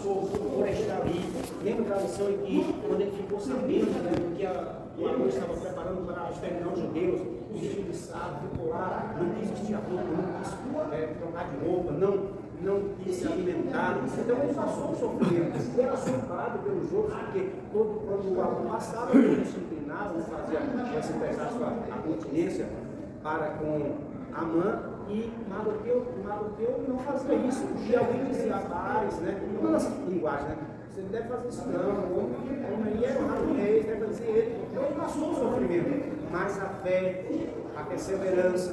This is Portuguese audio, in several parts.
passou por estar ali. Lembra da lição em que, quando ele ficou sabendo, né, que o Amã estava preparando para exterminar os judeus, vestido de sábio, ficou lá, não quis vestir a roupa, não quis trocar de roupa, não quis se alimentar. Então ele passou o sofrimento. Ele era assombrado pelos outros, porque quando o Amã passava, ele se inclinava, fazia pesar a continência para com Amã, e Mardoqueu não fazia isso. E alguém dizia, né? Nossa linguagem, né? Você não deve fazer isso não, o homem é um rei, deve fazer ele. Então ele passou o sofrimento, mas a fé, a perseverança,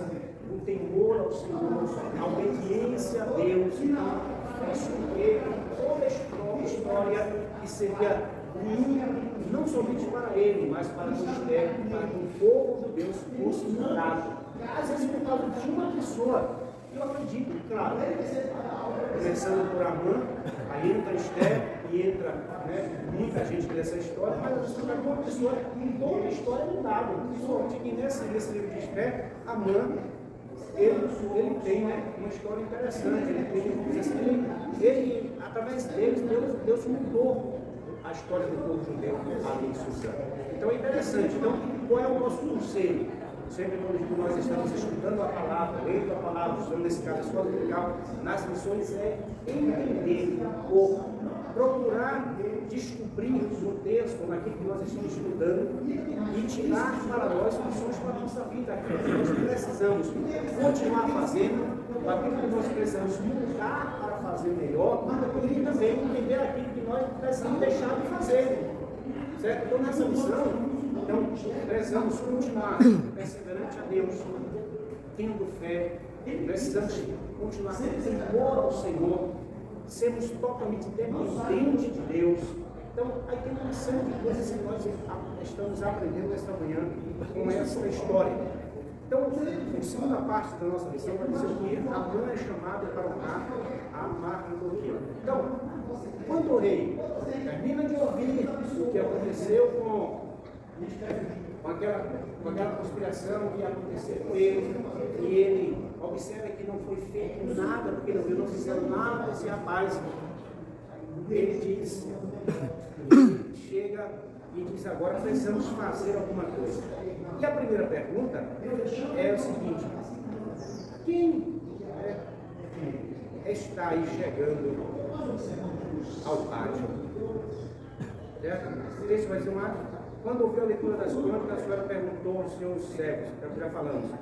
o temor ao Senhor, a obediência a Deus, fez com que toda a história que seria ruim, não somente para ele, mas para o Esther, para que o povo de Deus fosse mudado. Às vezes por causa de uma pessoa, eu acredito, claro, começando por Amã, aí entra Esther e entra, né, muita gente dessa história, mas às vezes por causa de uma pessoa, toda a história é mudada. Principalmente aqui nesse livro de Esther, Amã, ele tem, né, uma história interessante, ele através deles, Deus mudou a história do povo judeu ali em Susã. Então é interessante. Então, qual é o nosso conselho? Sempre quando nós estamos estudando a palavra, lendo a palavra, estudando nesse caso a escola dominical, nas missões é entender ou procurar descobrir no texto, naquilo que nós estamos estudando, e tirar para nós lições para a nossa vida, aquilo que nós precisamos continuar fazendo, aquilo que nós precisamos mudar para fazer melhor, e também entender aquilo que nós precisamos deixar de fazer. Certo? Então nessa missão, precisamos continuar perseverante a Deus, tendo fé, precisamos continuar tendo temor ao Senhor, sermos totalmente dependentes de Deus. Então, aí tem uma série de coisas que nós estamos aprendendo nesta manhã com essa história. Então, a segunda parte da nossa lição vai dizer que Amã é chamado para honrar a Mardoqueu. Então, quando o rei termina de ouvir o que aconteceu com aquela conspiração que ia acontecer com ele, e ele observa que não foi feito nada, porque não fizeram nada com esse rapaz, ele chega e diz, agora precisamos fazer alguma coisa. E a primeira pergunta é o seguinte: quem está aí chegando ao pátio? Certo? Esse vai ser uma... Quando ouviu a leitura das crônicas, a senhora perguntou aos seus servos, é o que já falamos, né?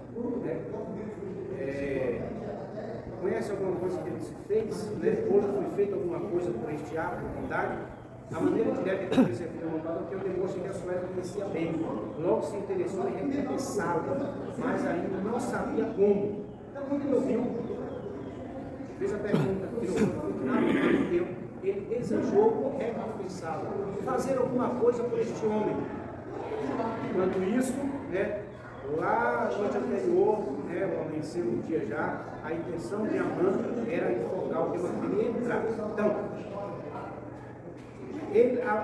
Conhece alguma coisa que ele se fez? Né? Ou foi feita alguma coisa por este ato de bondade? A maneira direta que ele se referiu ao mandado, que eu demonstro que a senhora conhecia bem. Logo se interessou em recompensá-lo, mas ainda não sabia como. Então, quando ele ouviu, fez a pergunta, que não foi nada que deu, ele desejou recompensá-lo, fazer alguma coisa por este homem. Enquanto isso, né, lá na noite anterior, né, amanheceu o dia já, a intenção de Amã era enfocar o que não queria entrar. Então,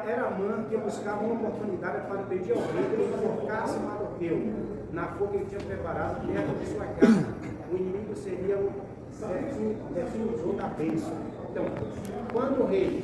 era Amã que buscava uma oportunidade para pedir ao rei que ele enforcasse Mardoqueu na forca que ele tinha preparado dentro de sua casa. O inimigo seria o definidor da bênção. Então, quando o rei